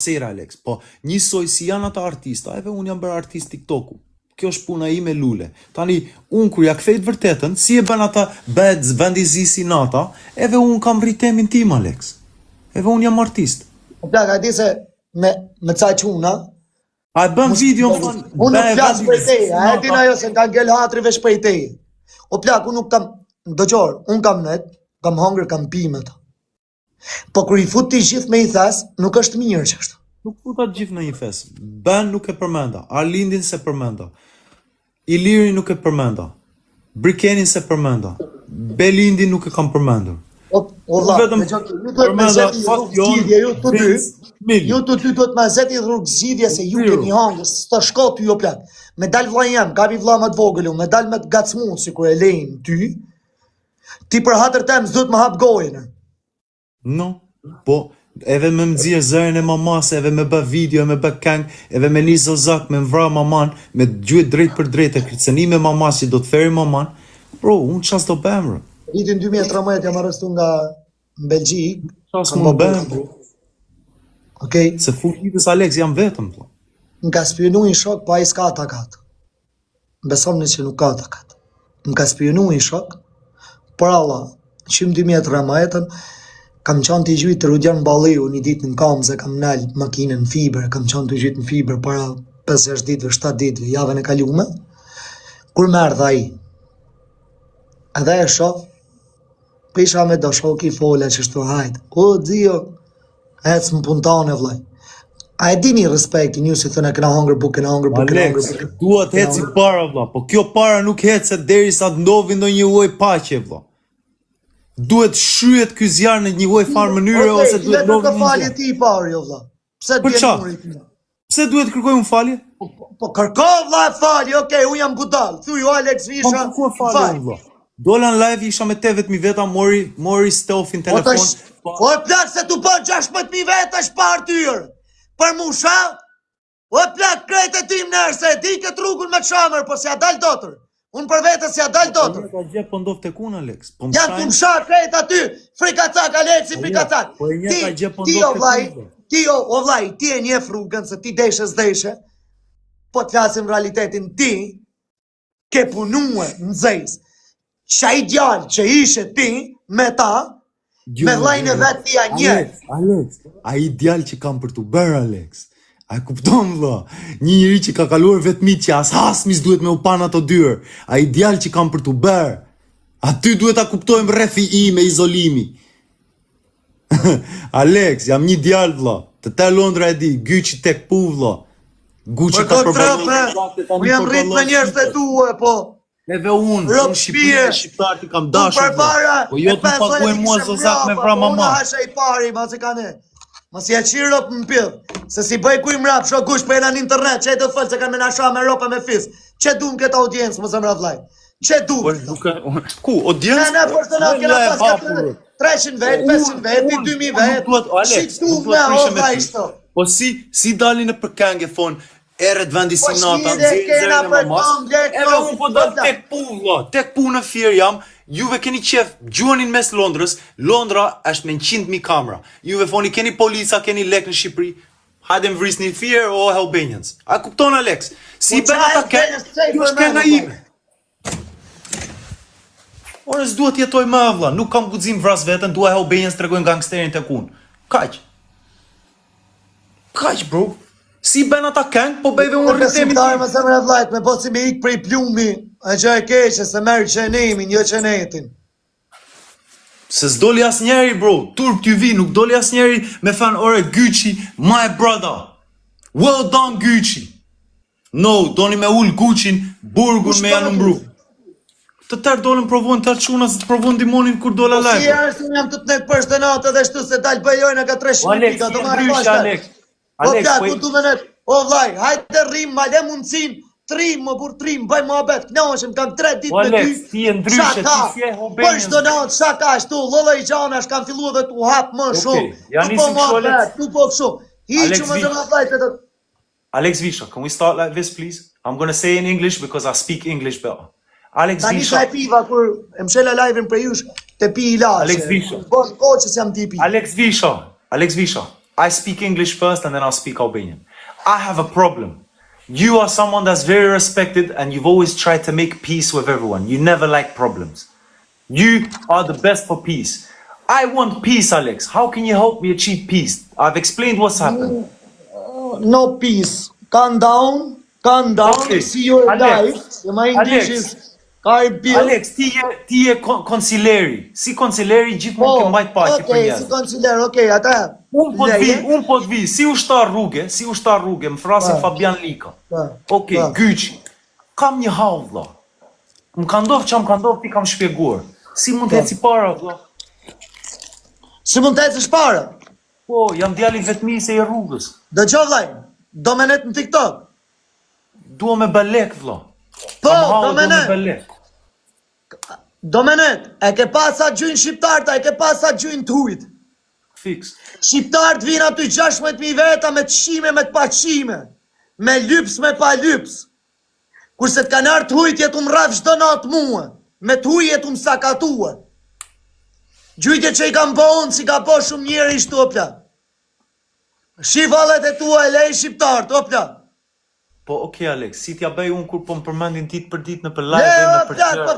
Sera Alex, po njësoj si janë ata artista, edhe unë jam bërë artist TikToku. Kjo është puna ime lule. Tani, unë kur ja kthejt vërtetën, si e bën ata beds, vendizi si nata, edhe unë kam rritemin tim, Alex. Edhe unë jam artist. Plak, a di se me ca quna, A e bën video më thonë... unë nuk flasë për te, a e din ajo se ka ngell hatri vesh për te. O plak, unë nuk kam, dëgjor, unë kam net, kam hangër, kam pimet. Po kur i fut ti gjithë me i thes, nuk është mirë që është. Nuk futat gjithë në një fes. Ben nuk e përmenda, Arlindin se përmenda, Iliri nuk e përmenda, Brikenin se përmenda, Belindin nuk e kam përmendur. O vla, Vetëm ju duhet me zeti rrugë zgjidhje, ju të dy, ju të dy duhet me zeti rrugë zgjidhje se ju keni hangër, s'ta shko ty o plak. Me dal vlla jam, gabi vlla më të vogël, me dal me të gacmu, si kur e lejnë ty, ti për hatër tem s'duhet më hap gojën. No, po, edhe me mëzirë zërin e mamas, edhe me bë video, me bë këng, edhe me një zozak, me mvra maman, me gjuhet drejt për drejt e kërceni me mamas që do të theri maman, bro, unë qas do bëhem, bro. Vitin 2013 jam arrestu nga Belgjik. Qas më bëhem, bro. Okej, Se fullitës Alex jam vetëm, bro. më ka spionu i shok, po a i s'ka atakat. Besom në që nuk ka atakat. Më ka spionu i shok, por Allah, qim 2013, kam qanë të i gjytë të Rudjan Balliu, një ditë në Kamze, kam nalë makinën fiber, kam qanë të i gjytë në fiber para 5-6 ditëve, 7 ditëve, javën e kalume, kur më ardha i. Edhe e shoh, pisha me do shoki fole që shtu hajtë, o dzio, ecë më puntane vlaj. A e dini respektin ju si thënë e këna hangër buk, këna hangër buk, këna hangër Alex, buk. duhet heci para, vlla, po kjo para nuk hecet deri sa të ndovi ndo një uaj paqe, vlla. Duhet shryet ky zjarr në një uaj farë mënyre ose duhet nuk ka ndovi falje një. ti i parë, jo vlla. Pse Për t'bjen qa? numri ti? Pse duhet kërkoj unë falje? Po kërko vlla e falje, okej, unë jam budall. Thuj o Alex Po Visha, kërkoj falje, vlla. Dola në live isha me 80.000 veta, mori Stofin telefon. O plak se tu bën 16.000 veta shpar tyr. Për musha, o plak krejt e tim nërse, di këtë rrugun me çamër, po si a dal dotër. Unë për vete si a dal dotër. Ka gjep po ndof tek unë, Alex. Po më Janë të msha krejt aty, frikacak, Alexi, frikacak. po e një ka gjep po Ti ndof o tek vllai, unë. ti o vllai, ti e njeh rrugën se ti deshe s'deshe. Po të flasim realitetin ti, ke punue në zejs. Qa i djallë që ishe ti, me ta, me vllajnë e vetë ti a njeh. Alex, a i djalë që kam për të bërë, Alex. A e kupton, vlla? Një njëri që ka kaluar vetmit që as hasmis duhet me u pan ato dyrë. A i djalë që kam për të bërë. Aty duhet ta kuptojmë rrethi i me izolimi. Alex, jam një djalë, vlla. Të Londra e di, Gucci tek pu, vlla. Gucci ka trapë, u jam rrit me njerëz të tue, po. Edhe unë shqiptar ti kam Unë dashur. për para, Po jo të paguaj mua zozak me vra Unë mama. hasha i pari, ma se ka ne. Ma si e qirë ropë më pidh. Se si bëj kuj mrap, shok gush për në internet, që e të fëllë se ka me nasha me ropa me fis. Që du në këtë audiencë, më zëmra vlaj? Që du? Ku, audiencë? Ne personat kena pas 300 vetë, 500 vetë, 2000 vetë. Alex, Që du me o vlaj shto? Po si dalin në përkenge thonë, eret vendi si Po nata, shmide kena për tom, edhe unë po dal tek pu, vlla, tek pu në firë jam, juve keni qef, gjuanin mes Londrës, Londra është me 100.000 kamera, juve foni keni polica, keni lek në Shqipëri, hajde më vrisni firë o Albanians. A kupton, Alex? Si Po ben ata qa e ju është kenga ime. Ore, s'duhet jetoj më, vlla, nuk kam guxim vras veten, dua Albanians tregojnë gangsterin tek unë. Kaq. Kaq, bro. Si ben ata këngë, po bejve unë rritemin Besimtarë më se mre vlajt, me po si me ikë prej plumi, e që e keqe, se merë qenemin, jo qenetin. Se s'doli as njeri, bro. Turp t'ju vi, nuk doli as njeri me fan, ore, Gucci, my brother. Well done, Gucci. No, doni me ull Gucci-n, burgun me janë mbru. Të tërë dolën provojnë tërë quna, se të provojnë dimonin kur dola live. Si arë si jam të të nekë përshë të natë dhe shtu se talë bëjojnë ka 300 pika, do marë pashtë. Alex, O pja, ku tu me net, o vlaj, hajtë rrim, ma le mundësin, trim, më bur trim, bëj më abet, knashëm, kam 3 dit me ty. Alex, ti e ndryshe, ti si e hobejnë. Për shdo natë, shaka, shtu, lëllë i gjanash, kam fillu dhe tu hapë më shumë. janë Tu po nisim më kështu, abet, tu po kështu. Hiqë më zëmë vlajt e të... Alex Visha, can we start like this, please? I'm gonna say in English because I speak English better. Alex Ta një Visha. shaj piva, kur e mshela live-in për jush, te pi i lashe. Alex Visha. Bon, koqës jam tipi. Alex Visha, I speak English first and then I'll speak Albanian. I have a problem. You are someone that's very respected and you've always tried to make peace with everyone. You never like problems. You are the best for peace. I want peace, Alex. How can you help me achieve peace? I've explained what's happened. No peace. Calm down. Okay. See your Alex. life. The mind dishes. Alex, ti je konsileri. Si konsileri gjithmonë ke mbajt paqe për Okay, njerëz. si konsider, okay, ata. Unë po të vi, si ushtar rruge, më frasin Fabian Lika. Okej, Gyçi. Kam një hall, vlla. Më ka ndodhur çam ka ndodhur, ti kam shpjeguar. Si mund të eci para, vlla? Si mund të ecësh para? Po, jam djali vetëmisë i rrugës. Dëgjoj vllai, do me net në TikTok. Dua me balek, vlla. Po, do me balek. Domenet, e ke pasa gjynë shqiptarta, e ke pasa gjynë të hujt. Fix. Shqiptarët vinë aty 16.000 veta me të shime, me të paqime. Me lyps, me pa lyps. Kurse të kanë artë hujt jetu më rafë shdo natë muë. Me të hujt jetu më sakatuë. Gjyjtje që i kam po unë, si ka po shumë njeri ishtu opla. Shivalet e tua e lej shqiptarët, opla. Po, okej, Alex, si t'ja bëj unë kur po më përmendin ditë për ditë në për live dhe në për gjërë. Po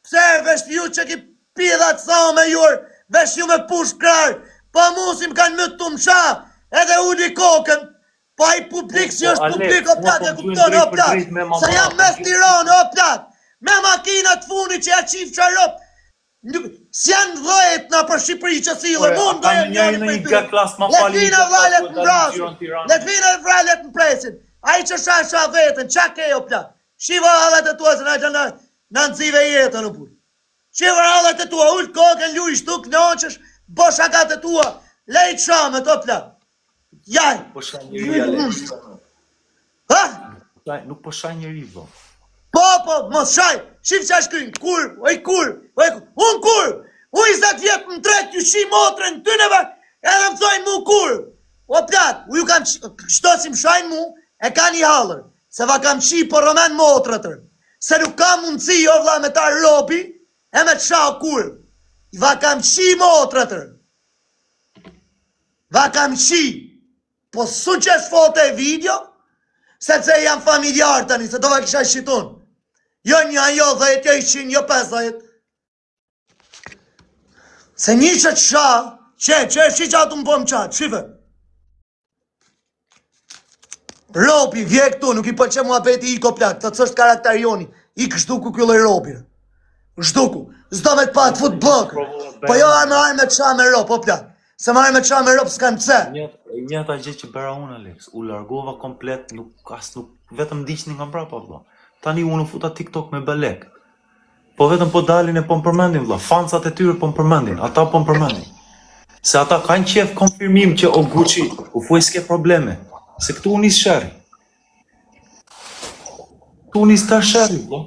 pse vesh ju që ki pidhat sa me jur, vesh ju me push krar, po mu si më kanë më të msha, edhe uli kokën, po ai publik si është publik o plak, e kupton o plak, se jam mes Tiranë o plak, me makinat funi që ja qif qarop, si janë dhejt në për Shqipëri që sile, mund do e njëri për ty, letvina valet në brasin, letvina valet në presin, ai që shasha vetën, qa ke o plak, shiva halet e tuazën, a që në nëzive jetën në burë. Shiva halet e tua, ullë kokën, luj shtuk, nëqësh, bosh akat e tua, lejt shamet, o plak. Jaj. Po shaj njëri, Alex. Ha? Nuk po shaj njëri, vlo. Po, mos shaj, shif që është kënë, kur, unë kur, unë 20 vjetë më tret, ju shi motrën, ty në bak, edhe më thojnë mu kur. O plak, u ju kam, shto si më shajnë mu, e ka një halër, se va kam shi për romen motrëtër, se nuk kam mundësi, o vla, me ta robi, e me të shau kur. Va kam shi motrëtër. Va kam shi. Po su që është foto e video, sepse jam familjar tani, se do va kisha shqitun. Jo një, jo 10, jo 100, jo 50. Se një që të sha, që shi që atë më po më qatë, shife. Robi, vje këtu, nuk i përqe mua beti i ko plak, të cështë karakter joni, i kështuku kjo loj robi. Shtuku, zdo me të pa të fut blokë, po jo arme të qa me ro, po plak, se me arme të qa me ro, s'kan pse. Njëta gjë që bëra unë, Alex, u largova komplet, nuk, vetëm ndiqni nga mbrapa, vlla. Tani unë futa TikTok me balek. Po vetëm po dalin e po më përmendin, vlla, fansat e tyre po më përmendin, ata po më përmendin. Se ata kanë qef konfirmim që o Gucci, u fuj s'ke probleme. Se këtu unis shëri. Këtu unis të shëri, vlla.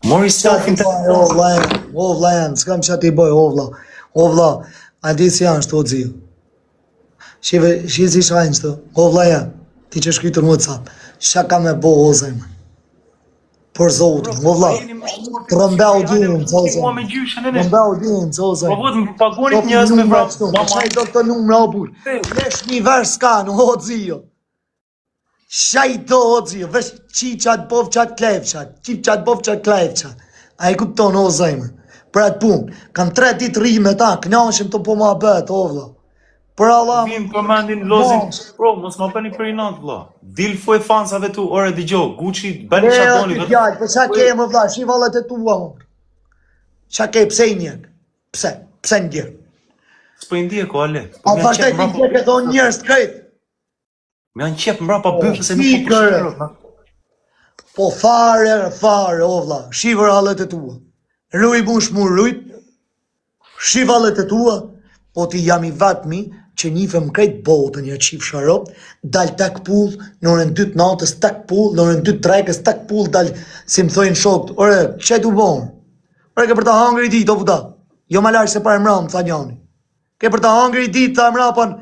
Mori selfin të... O vla janë, s'kam që ati boj, o vla, a di si janë shtu o dzilë. Shi si shajnë shtu, o vla janë, ti që shkytur më të sapë, shka ka me bo o zemë. Por zotën, o vla, të rëmbeu dinë, co zemë. Rëmbeu dinë, co zemë. Po vëtë më pagonit njës me vrapë. Qaj do të numra o burë, lesh një verë s'kanë, o dzilë. Shaj do o dzilë, vesh qi qatë bov qatë klevqat, qi qatë bov qatë klevqat. A i kupton o zemër. Për atë punë, kam 3 ditë ri me ta, knashim të po ma betë, o vla. Për Allah... Vim përmendin lozin, bro, mos ma bëni për i natë, vla. Dil fuj fansave tu, ore di gjo, Gucci, bëni shatoni, vetë... Gjallë, për qa ke më vla, shi valet e tua, më. Qa ke, pse i njën? Pse në djerë? S'po i ndjeko, Ale. A vazhdej ti ndjek e do njërës të krejtë? Me janë qep mbrapa bëfë se nuk po përshërët. Po fare, o vla, shivër halet e tua. Ruj bush mu rujt, shiv halet e tua, po ti jam i vatmi që njifëm krejt botën ja qif sharop, dal tak pull, në orën 2 natës tak pull, në orën 2 trekës tak pull, dal, si më thojnë shokët, ore, që e du bonë? Ore, ke për të hangri dit, o puta, jo ma larë se pa e mram, tha njani. Ke për të hangri dit, tha e mrapan,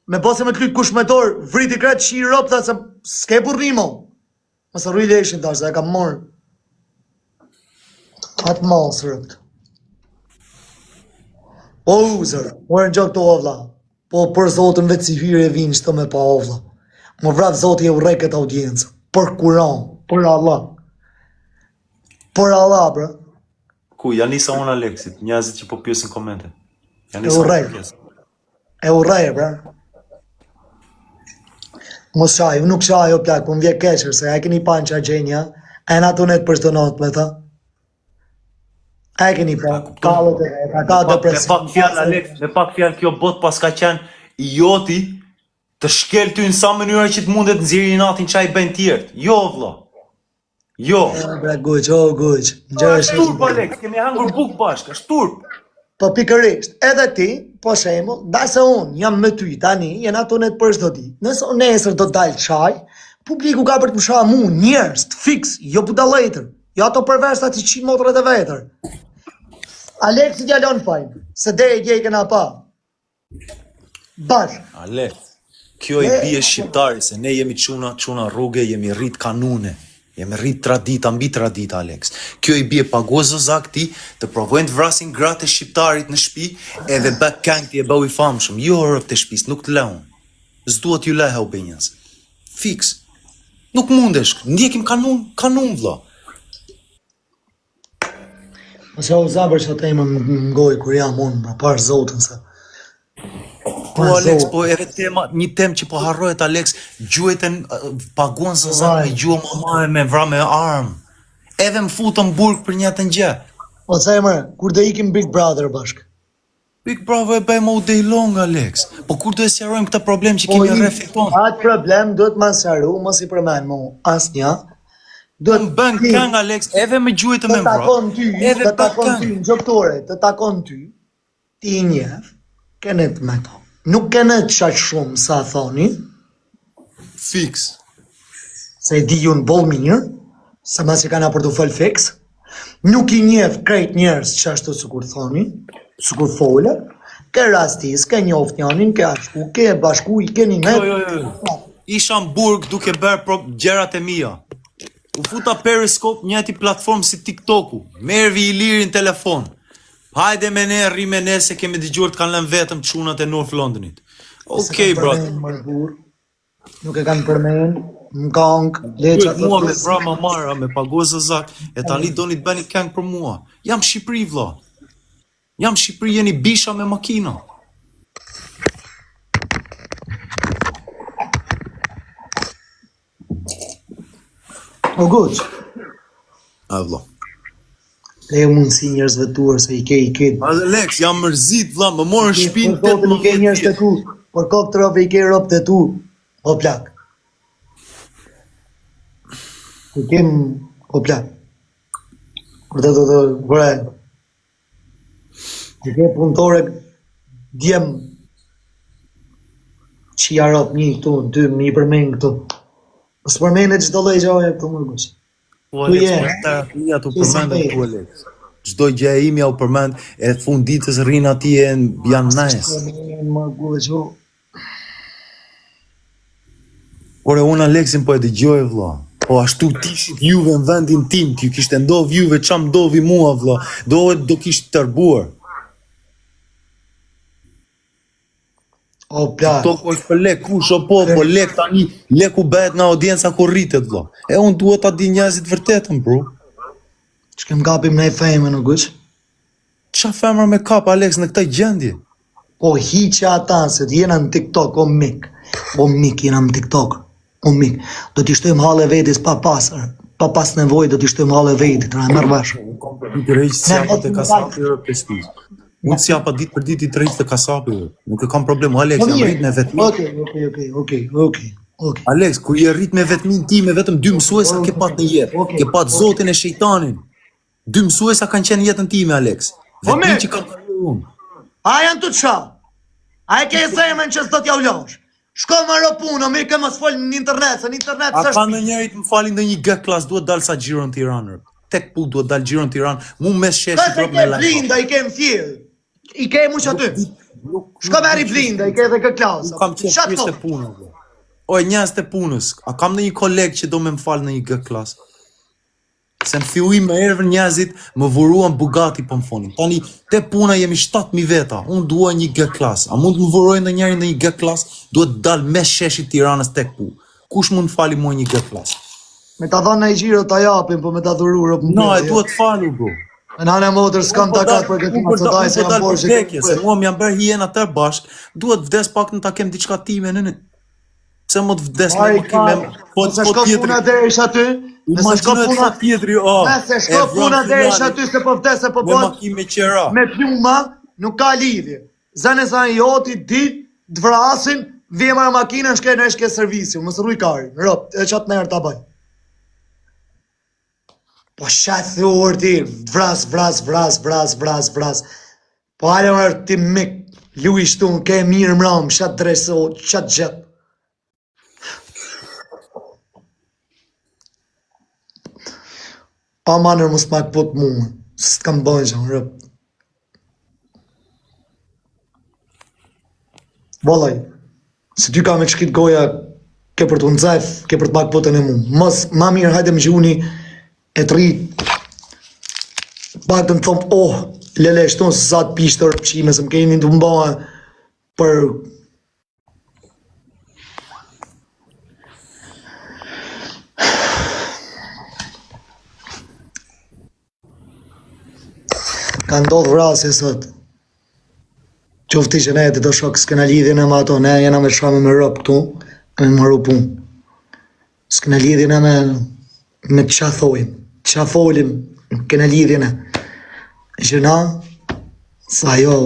me bose me të lytë kush me dorë, vriti kretë shi ropë, tha se s'ke burrimo. Mësë rruj leshin, tha, se e kam morë. Atë malë së rëptë. O, zërë, orë në gjokë të o vla. Po për Zotin vetë si hyrje vinë çto me pa ovlla. Më vrap Zoti e urrej këtë audiencë. Për Kur'an, për Allah. Për Allah, bro. Ku, ja nisa unë Aleksit, njerëzit që po pyesin komente. Ja E nisa urrej. E urrej, bro. Mos qaj, unë nuk qaj o plak, po më vje keqër, se a keni panë që a gjenja, e na tunet për shtë natë me ta. A keni pa, kalët e veta, ka depresion. Me pak fjalë kjo bot pas ka qenë i joti të shkel ty në sa mënyra që të mundet nxjerrë natin çaj bën tjertë. Jo vlla. Jo. Bra guq, o guq. Shturp Aleks, kemi hangur buk bashkë, shturp. Po pikërisht, edhe ti, po shembull, dase unë jam me ty tani, jena tunet për çdo ditë. Nëse unë nesër do të dalë çaj, publiku ka për të pusha mu, njerëz, të fix, jo budallëtër. Jo ato perversa që qi motoret e vetër. Aleksit ja lën fajin, se deri dje i kena pa. Bash. Aleks, kjo i bie shqiptari se ne jemi çuna rrugë, jemi rrit kanune. Jemi rrit tradita mbi tradita, Aleks. Kjo i bie paguzo zakti të provojnë të vrasin gratë e shqiptarit në shtëpi, edhe back gang ti e bëu i famshëm. Jo rreth të shtëpis, nuk të lëm. S'duhet ju lehe u benjas. Fix. Nuk mundesh, ndjekim kanun vlla. Ose o zabër që ata më ngoj kur jam unë, më parë Zotin se. Po Aleks, po edhe një temë që po harrohet Aleks, gjuheten paguan zëzat me gjuhë mamae me vra me armë. Edhe më futën burg për një të gjë. O themër, kur do ikim Big Brother bashk? Big Brother e bëjmë u day long, Aleks. Po kur do e sqarojmë këtë problem që kemi rreth ton? Atë problem duhet ma sqaru, mos i përmend mu asnjë. Duhet të bën këngë Aleks, edhe me gjuhë të më vra. Të takon ty, në gjoktore, të takon ty, ti i njeh, kenet me to. Nuk kenet qaq shumë sa thoni. Fix. Se di ju në bol mirë, se mas i kana për të fol fix. Nuk i njeh krejt njerës që ashtu së kur thoni, së kur fole, ke rastis, ke njoft njanin, ke ashku, ke bashku, i keni me... Jo. Isha në burg duke bërë gjerat e mia. U futa Periscope, njëti platformë si TikToku. Mervi i lirin telefon. Hajde me ne, rri me ne, se kemi dëgjuar të kanë lënë vetëm çunat e North Londonit. Okej, bro. Nuk e kanë përmen, në kong, leqa të mua me vra më marra, me paguazë zak, e tani doni të bëni këngë për mua. Jam Shqipëri, vlla. Jam Shqipëri, jeni bisha me makina. O guq. A, vlla. Le mundësi njerëzve tuar se i ke. Alex, jam mërzit, vlla, më morën shpinë 18 i ke njerëz të tu, por kokë të robe i ke ropë të tu, o plak. I kem, o plak. Kur të vre, i ke punëtore djem që ja ropë një këtu, dy, një përmen këtu. Së përmen e gjithë do lejgjohë e këtu më gusë. Po Alex, për terapia të përmendën tu Alex. Çdo gjë e imja u përmend, e fund ditës rrin atje janë nice. Më gusë. Ore unë Aleksin po e dëgjoj vlla. Po ashtu tishit juve në vendin tim, ti kishte ndov juve çam ndovi mua vlla. Do kishte tërbuar. O plak. To ko është për lek, kush o po lek tani, leku bëhet në audienca ku rritet vlla. E unë duhet ta di njerëzit vërtetën, bro. Ç'kem gabim në fejme në guq? Qa femra me kap Alex në këtë gjendje? Po hiqe ata se jena në TikTok, o mik. O mik, jena në TikTok. O mik, do t'i shtojmë hale vetis pa pasër. Pa pas nevoj do t'i shtojmë hale vetit, ra mërë vash. Të rejqë si apat e kasapi rë pestis. Unë si apat ditë për ditë i të rejqë të kasapi rë. Nuk e kam problem, Alex, jam rrit me vetmin. Okej. Alex, kur je rrit me vetmin ti me vetëm 2 mësuesa ke pat në jetë. Ke pat zotin e shejtanin. 2 mësuesa kanë qenë jetën time, Alex. Vetmin që kam kalu unë. A janë të qa? A e ke e themen që s'do t'ja ulosh? Shko më ro punë, mirë ke mos fol në internet, se në internet s'është. A ka në njerit më falin dhe një G klas, duhet dalë sa gjiro në Tiranë. Tek pull duhet dalë gjiro në Tiranë, mu mes sheshi drop me lajë. Blinda, i kem thjellë. I ke mu që aty. Shko me ari blinda, i ke dhe kë klasë. Kam qenë pjesë të punës. O, e njës të punës. A kam në një kolegë që do me më falë në një G klas? Se në fillim me erën njerëzit më vuruan Bugatti po më thonin. Tani te puna jemi 7.000 veta. Unë dua një G-klas. A mund të më vurojë ndonjëri në një G-klas? Duhet dal mes sheshit Tiranës tek pu. Kush mund fali mua një G-klas? Me ta dhënë ai xhiro ta japim, po me ta dhurur op. No, e duhet falur bro. Në anë motër s'kam takat për këtë masodaj se jam borxhe. Se mua më jam bërë hiena tër bashk, duhet vdes pak në ta kem diçka time në. Pse më të vdes me makinë po se shko puna deri aty. Nëse shko puna tjetri, Nëse shko puna deri aty se po vdes se po me makinë me qera. Me pluma nuk ka lidhje. Zane joti dit të vrasin, vje marrë makinën shke në shke servisi, mos rruj kari. Rop, e qatë merë ta baj. Po shatë thë urti, vras. Po hale mërë ti mik, luj shtun, ke mirë mram, shatë dreso, shatë gjetë. Pa manër mos ma këpot mua, së të kam bënë që më rëp. Volaj, se ty ka me qkit goja, ke për të nëzajf, ke për të ma këpotën e mu. Mos, ma mirë, hajde më gjuni e të rrit. Pak të më thomë, lele, shtonë se sa të pishtë të rëpqime, se më keni të mbaha për... Ka ndodhë vrasje sot. Qofti që ne të shok s'kena lidhje në me ato, ne jena me shame me rëp këtu, me më marru pun. S'kena lidhje në me qa thojim, qa folim, kena lidhje në. Gjëna, sa jo,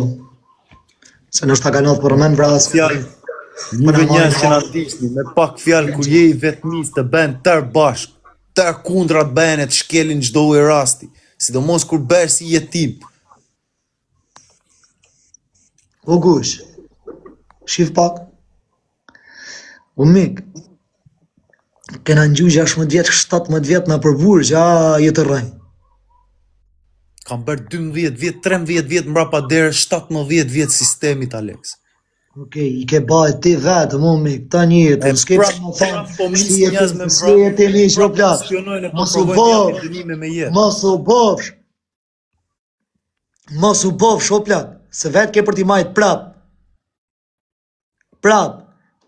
se nështë ta ka nëllë për men vrasje. Njëve njës që nga disni, me pak fjallë kur je i vetëmis të ben tër bashk, tër kundrat benet shkelin gjdo e rasti, sidomos kur bërë si jetim. O gush, shif pak. O mik, kena në gjuhë 16 vjetë, 17 vjetë në përbur, që jetë rrënjë. Kam bërë 12 vjetë, 13 vjetë mrapa dere 17 vjetë sistemit, Alex. Okej, i ke bajt ti vetë, mo mik, ta një jetë, në skepë që më thonë, si jetë e një që plakë, mos u bofsh, o plak, se vetë ke për t'i majtë prap,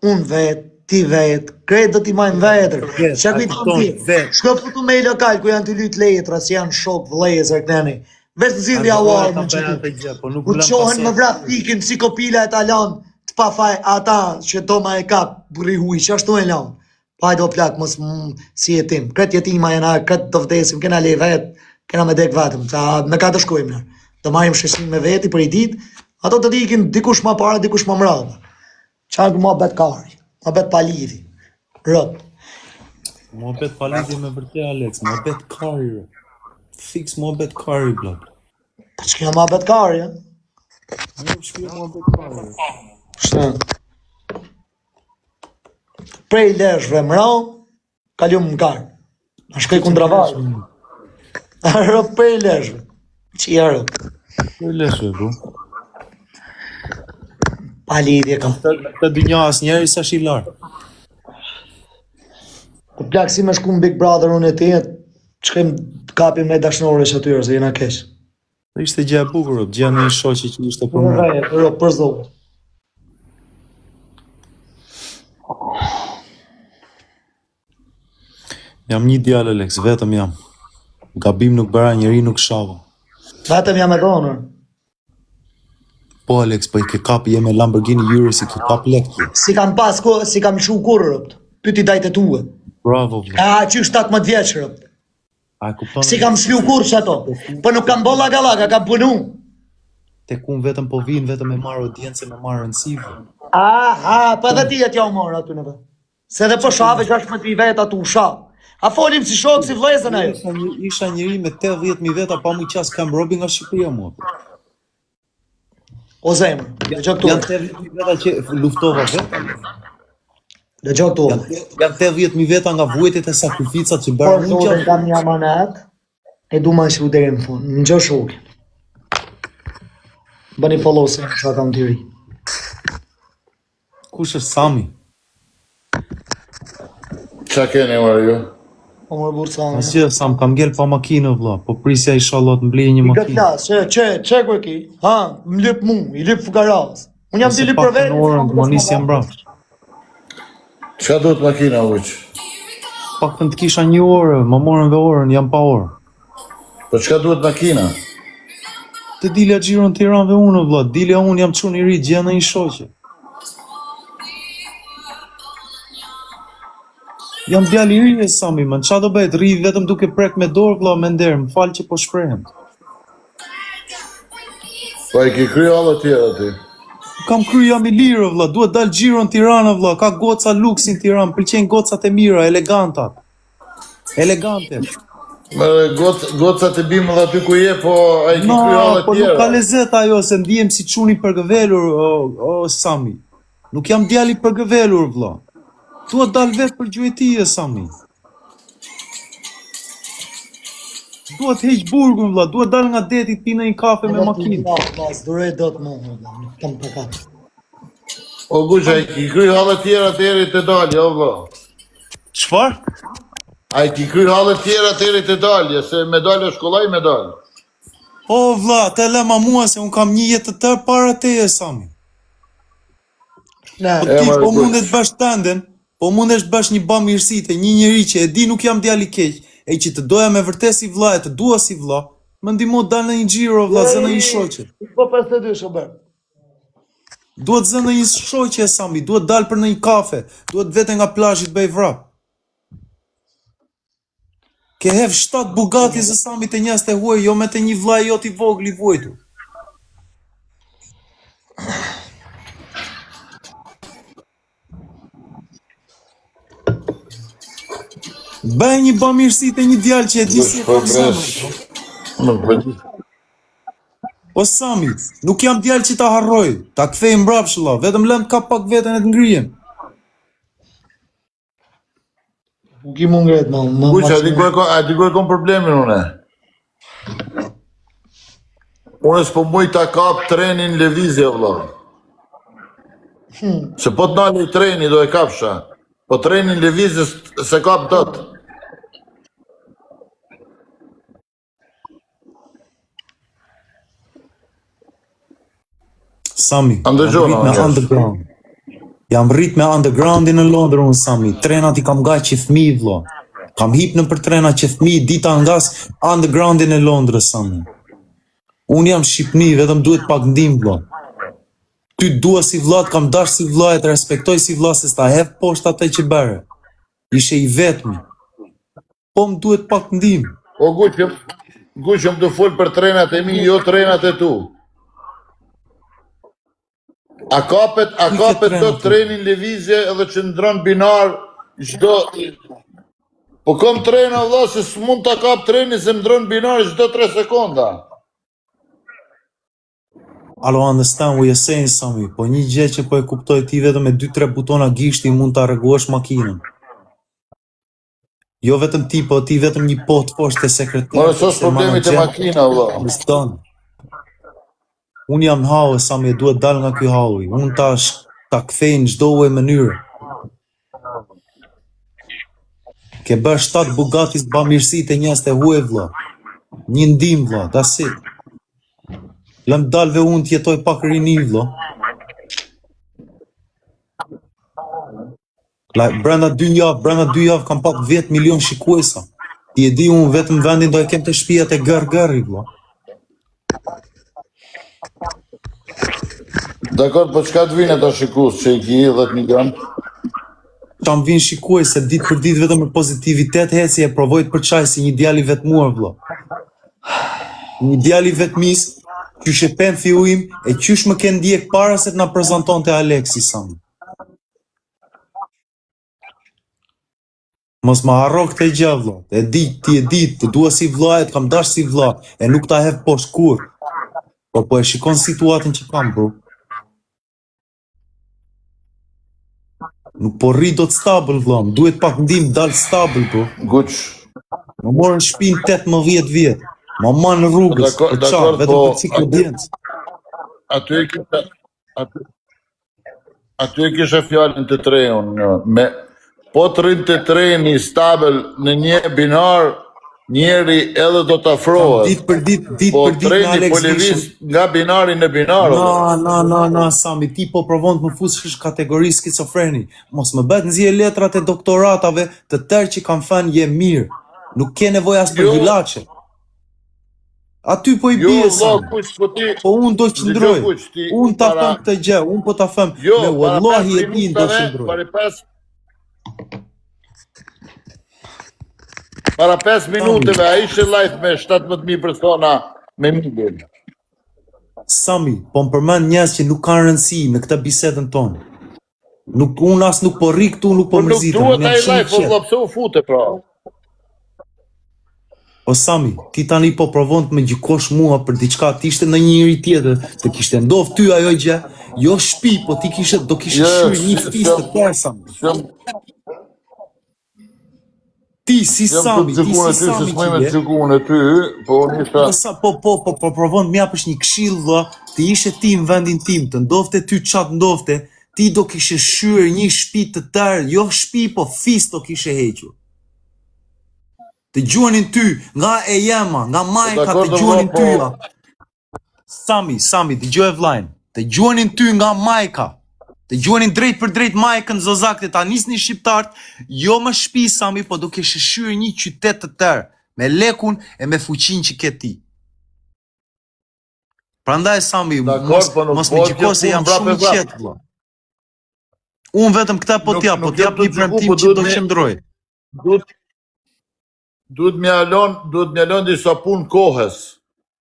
unë vetë, ti vetë, krejtë do t'i majmë vetër, që kujtë kam ti, shko futu me i lokal, ku janë t'i lytë letra, si janë shok, vlezër, këneni, vetë të zidhja uarë më që ti, ku qohen më vrat pikin, si kopila e talan, të pa faj ata që do ma e kap, burri huj, që ashtu e lanë, pajdo plak, mos si jetim, kretë jetima jena, kretë të vdesim, kena le vetë, kena me dek vetëm, me ka të shkojmë nërë. Do marim shesim me veti për i dit, ato të dikin dikush ma para, dikush ma mrava. Qanë ma bet kari, ma bet palidhi, rëp. Ma bet palidhi me vërte, Alex, ma bet kari, rëp. Fix ma bet kari, blok. Po që kja ma bet kari, ja? Ma bet kari, rëp. Shtë. Prej leshve mrau, kaljum më karë. A shkoj kundra vajë. A rëp prej leshve. Që i arë? Për leshe, bro. Pa lidhje kam. Të dynja as njeri sa shilar. Ku plak si me shku në Big Brother unë e ti, që kem kapim me dashnore që atyre, se jena kesh. Dhe ishte gjë e bukur, gjë në një shoqi që ishte për më. Për zotë. Jam një djallë, Alex, vetëm jam. Gabim nuk bëra, njeri nuk shava. Vetëm jam e donër. Po, Alex, po i ke kapi jeme Lamborghini Urus, i ke kapi lekë. Si kam pas, si kam shu kur rëpt. Pyti dajtë e tuë. Bravo, bro. Që 17 vjeqë rëpt. A, kupton? Si kam shlu kur që ato. Po nuk kam bolla galaka, kam punu. Te kun vetëm po vinë, vetëm me marrë audiencë, me marrë rëndësive. Aha, pa dhe ti e t'ja u marrë aty në dhe. Se dhe po shave 16 veta tu shave. A folim si shok, si vlezën ajo. Isha njëri me 80.000 veta, pa mu qas kam robi nga Shqipëria mua. O zemër, dhe gjë këtu. Janë 80.000 veta që luftova veta. Dhe gjë këtu. Janë 80.000 veta nga vuajtjet e sakrificat që bërë mu qas. Kam një amanet, e du ma shru deri në fund. Në gjë shokin. Bëni follow se sa kam të ri. Kush është Sami? Qa keni, where are you? O mërë bursa unë. Asgjë, sa më kam ngel pa makinë vlla, po prisja inshallah të mblej një I makinë. gëtlas, që ku e ki? Ha, më lip mu, i lip fukaras. Unë jam Ose dili pak për vetë. në orën, më nis jam mbrapsht. Çka duhet makina uq? Pak të kisha një orë, më morën dhe orën, jam pa orë. Po çka duhet makina? Të dilja xhiron Tiranë dhe unë vlla, dilja unë jam çun i ri, gjej në një shoqe. Jam djalë i ri e Sami, më çfarë do bëhet? Rri vetëm duke prek me dorë vlla, me nder, më fal që po shprehem. Po i ke kry alla tjera ti. Kam kry jam i lirë vlla, duhet dal xhiron Tiranë vlla, ka goca luksin Tiranë, pëlqejn gocat e mira, elegantat. Elegante. Me gocat e bimë dhe aty ku je, po a i ke kry No, alla po nuk ka tjera. lezet ajo, se ndihem si çuni përgëvelur, o Sami. Nuk jam djali përgëvelur vlla. Duhet dal vetë për gjuetie Sami. Duhet heq burgun vlla, duhet dal nga deti të pinë një kafe me makinë. Zduroj do të mu, nuk kam përkat. O guq, a i ke kry alla tjera të eri të dalje, o vlla. Çfarë? A i ke kry alla tjera të eri të dalje, se medalje shkollaj medalje. O vlla, të lema mua se un kam një jetë të tërë para teje Sami. Ne, Po ti marrë po kujt. mundet bash tenden, po mundesh bash një bamirësite, një njeri që e di nuk jam djali i keq, e që të doja me vërtet si vlla, e të dua si vlla, më ndihmo dal në një xhiro vlla, zë në një shoqe. po 52 shober. Duhet zë në një shoqe Sami, duhet dal për në një kafe, duhet vete nga plazhi të bëj vrap. Ke hef 7 Bugatti zë Sami të njas të huaj, jo me të një vllai jot i vogël i vojtur. Bëj një bamirësi të një djalë që e di si e Po kam zemrën. Nuk po di. O Sami, nuk jam djalë që ta harroj, ta kthej mbrapsht vlla, vetëm lëm ka pak veten e të ngrihem. Nuk i mu ngret, ma. Guq, a di ku e kom problemin une? Unë s'po muj ta kap trenin lëvizje, vlla. Se po t'nali treni do e kapsha, po trenin lëvizje se kap dot. Sami, Ndëgjona, jam rrit me njerëz. underground. Jam rrit me undergroundin në Londër unë Sami. Trenat i kam nga që fmi vlla. Kam hip në për trena që fmi dita ngas undergroundin e Londrës Sami. Unë jam Shqipni, vetëm duhet pak ndim vlla. Ty dua si vlla, të kam dash si vlla, e të respektoj si vlla, se s'ta hef poshtë atë që bëre. Ishe i vetmi. Po më duhet pak ndim. O guq, më të fol për trenat e mi, jo trenat e tu. A kapet trenat do tu? trenin lëvizje edhe që ndron binar çdo. Po kom trena valla se s'mund ta kap trenin se më ndron binar çdo 3 sekonda. I don't understand what you're saying, Sami, po një gjë që po e kuptoj ti vetëm me 2-3 butona gishti mund ta rregullosh makinën. Jo vetëm ti, po ti vetëm një pot poshtë e sekretar. Mora sos problemi te makina valla. It's done. Unë jam hau, Sami, e duhet dal nga ky haui. Unë ta kthej në çdo lloj mënyre. Ke bërë 7 Bugattis bamirësi të njerëz të huaj vlla. Një ndim vlla, that's it. Lëm dalve unë të jetoj pak rini vlla. Like, brenda 2 javë kam pak 10 milion shikuesa. Ti e di unë vetëm vendin do e kem të shtëpia te gërgëri vlla. Dakor, po çka të vinë ata shikus që i ki 10 milion? Tam vin shikues se ditë për ditë vetëm me pozitivitet heci e provoj të përçaj si një djalë i vetmuar vlla. Një djalë i vetmis, qysh e pen fiu im e qysh më ke ndjek para se të na prezantonte Aleksi Sami. Mos ma harro këtë gjë vlla. E di, ti e di, të dua si vlla, e të kam dash si vlla, e nuk ta hef poshtë kur. Po e shikon situatën që kam, bro. Nuk po rri do të stabil, vlla, më duhet pak ndim dal stabil, bro. Guq, Më morën shpinë 18 vjet. Ma manë në rrugës, Dakor, për qa, dakor, vetëm po, për cikë audiencë. aty e kisha fjalën të treun, Po të rinë të treni stabil në një binar, njeri edhe do të afrohet. Ditë për ditë Po për ditë me treni Alex po lëviz Vishen. nga binari në binar. Na, Sami, ti po provon të më fusësh kategori skizofreni. Mos më bëhet nxjerr letrat e doktoratave të tërë që kam thënë je mirë. Nuk ke nevojë as për Jo. ilaçe. Aty po i Jo, bie valla, Sami. kush po ti. Po unë do qëndroj. Dëgjoj, kush, ti Unë ta para- them këtë gjë, unë po ta them. Jo, Me para wallahi 5 e din do qëndroj. Para 5 minuteve a ishe live me 17.000 persona me midin. Sami, po më përmend njerëz që nuk kanë rëndësi në këtë bisedën tonë. Unë as nuk po rri këtu, nuk po Po nuk mërzitem. duhet unë jam ai shumë live, po qetë. valla pse u fute pra. Po Sami, ti tani po provon të më gjykosh mua për diçka të ishte në njëri tjetër, të kishte ndodhur ty ajo gjë, jo shtëpi, po ti do kishe shyrë një fistë të tërë Sami. Ti si Jam Sami, të ti gjykun e si ty, se Sami s'moj që me je. të gjykun e ty, po unë isha... Po provon të m'japësh një këshill vëlla, të ishe ti në vendin tim, të ndodhte ty çat ndodhte, ti do kishe shyrë një shtëpi të tërë, jo shtëpi, po fistë do kishe hequr. Të gjuanin ty, nga e jema, nga majka, dakord, të gjuanin po. ty. Sami, të gjoj vlajn. Të gjuanin ty nga majka. Të gjuanin drejt për drejt majkën zozakte, ta nisni shqiptarët, jo më shtëpi Sami, po do kishe shyrë një qytet të tërë, me lekun e me fuqinë që ke ti. Prandaj Sami, Dakord, po nuk mos më po gjyko se t'jap jam unë shumë i vrap e vrap. qetë vëlla. Unë vetëm këta po Nuk- t'jap, nuk po t'jap jam të një gjyku, premtim po që duhet do me- qëndroj. Duhet me alon disa punë kohës.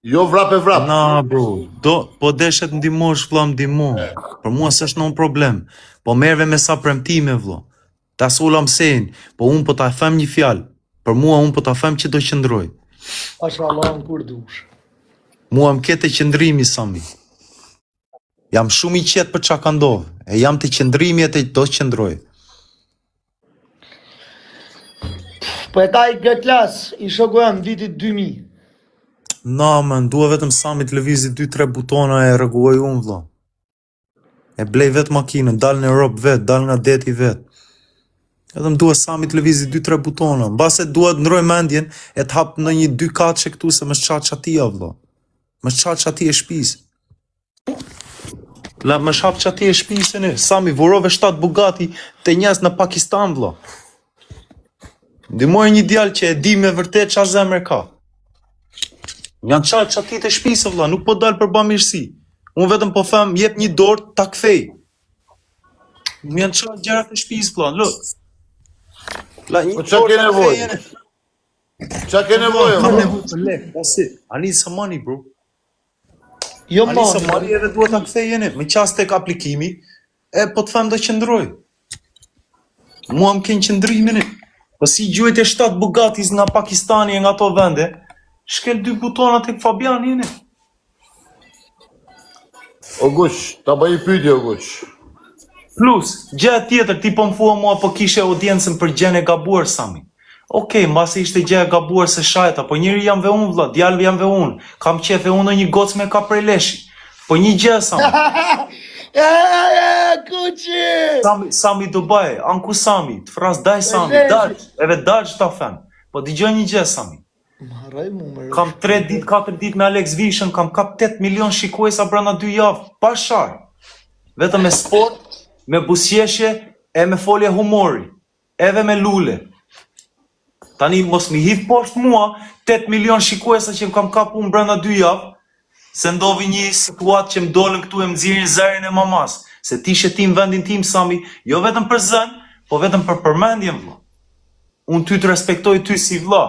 Jo vrap e vrap. Na bro, po deshet ndihmosh vëlla ndihmo. Për mua s'është ndonjë problem. Po merrve me sa premtime vëlla. Ta sulam sen, po un po ta them një fjalë. Për mua un po ta them që do qëndroj. Mashallah në kur dush. Mua më kete qëndrimi Sami. Jam shumë i qetë për çka ka ndodhur. E jam të qëndrimi e të do qëndroj. Po e taj këtë klas, i shoku jam vitit 2000. Na man, dua vetëm Sami të lëvizi 2-3 butona e rregulloj unë vëlla. E blej vetë makinën, dal në Europë vetë, dal nga deti vetë. Edhe më dua Sami të lëvizi 2-3 butona. Mbase dua të ndroj mendjen e të hap në një 2 katëshe këtu se më shqat qatia vëlla. Më shqat qatia e shtëpisë. La më shqat qatia e shtëpisë ne. Sami vurove 7 Bugatti te njerëz në Pakistan vëlla. Ndihmoj një djalë që e di me vërtet çfarë zemër ka. Janë çat qatit e shtëpisë vëlla, nuk po dal për bamirësi. Unë vetëm po them jep një dorë ta kthej. Më janë çat gjërat e shtëpisë vëlla, lë. La një Po çka ke nevojë? Qa ke nevojë? Kam valla? nevojë për lek, that's it. I need some money, bro. Jo I need some mani, money edhe duhet ta kthej jeni. Me qas tek aplikimi, e po të them do qëndroj. Mua më kënë qëndrimin e. Po si gjuhet e 7 Bugattis nga Pakistani e nga to vende, shkel 2 butona tek Fabiani jeni. O gush, ta bëj i pyetje o gush. Plus, gjë tjetër, ti po më thua mua po kishe audiencën për gjën e gabuar Sami. Okej, mbasi ishte gjë e gabuar se shajta, po njëri jam ve unë vëlla, djalë jam ve unë. Kam qef e unë në një gocë me kaprej leshi. Po një gjë Sami. kuqi! Sami Dubai, anku Sami, të fras daj Sami, Leshi. daj, edhe daj ta them. Po dëgjoj një gjë Sami. Më haraj mu më Kam 3 ditë, 4 ditë me Alex Vishen, kam kap 8 milion shikuesa brenda 2 javë, pa shar. Vetëm me sport, me busqeshje e me folje humori, edhe me lule. Tani mos mi hidh poshtë mua 8 milion shikuesa që më kam kap unë brenda 2 javë, se ndodhi një situatë që më dolën këtu e më nxirrin zërin e mamas. Se ti ishe ti në vendin tim Sami, jo vetëm për zën, po vetëm për përmendjen vëlla. Unë ty të respektoj ty si vëlla.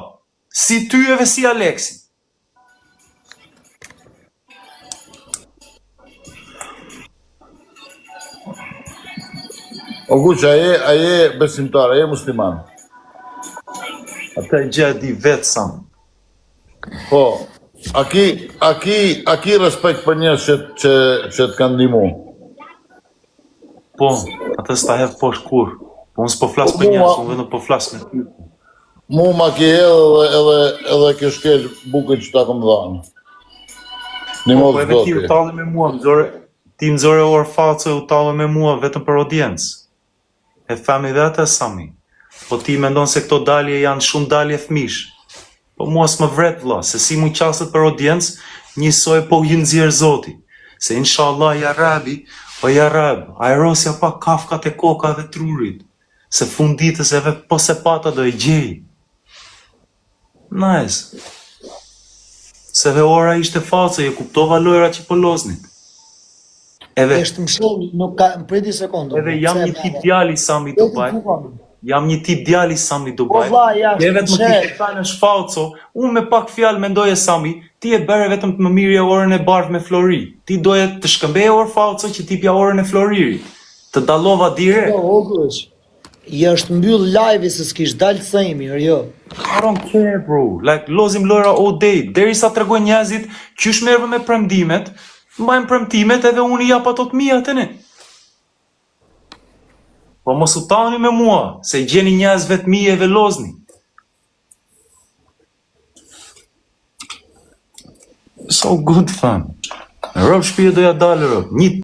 Si ty edhe si Aleksi. O gush, a je besimtar, a je musliman? Atë gjë e di vetë Sami. Po, a ki respekt për njerëz që të kanë ndihmu? Po, atë s'ta hedh poshtë kur. Po unë s'po flas për njerëz, unë vetëm po flas me ty. Mu ma ke edhe ke shkel bukën që ta kom dhanë. Një Po modë edhe ti u zgoti. talle me mua, ti më zore orë facë u talle me mua vetëm për audiencë. E thami dhe atë Sami. Po ti mendon se këto dalje janë shumë dalje fmish. Po mua s'më vret vlla, se si mu qasët për audiencë, njësoj po ju nxjerr Zoti. Se inshallah ja rabi, o ja rab, ajrosja pa kafkat e koka dhe trurit. Se funditës e vetë po se pata do e gjej. Nice. Se dhe ora ishte false, je kuptova lojra që po loznit. Edhe, Është mshël, nuk ka, priti sekondë. edhe jam një tip djali Sami Dubai. Jam një tip djali Sami Dubai. Po, vlla, jashtë, Je vetëm mshel. ti kanë shfalco, unë me pak fjalë mendoje Sami, ti e bëre vetëm të më mirë orën e bardhë me Flori. Ti doje të shkëmbeje orë falco që ti pja orën e Floririt. Të dallova direkt. Jo, o gruq. Është mbyll live-i se s'kish dalë themi, jo. I don't care, bro. Like, lozim lojra all day. Derisa tregojnë njerëzit qysh merrve me premtimet, mbajnë premtimet edhe unë i jap ato të mia tani. Po mos u tani me mua, se gjeni njerëz vetmi e velozni. So good, fam. Rob shpije doja dalë, rob. Një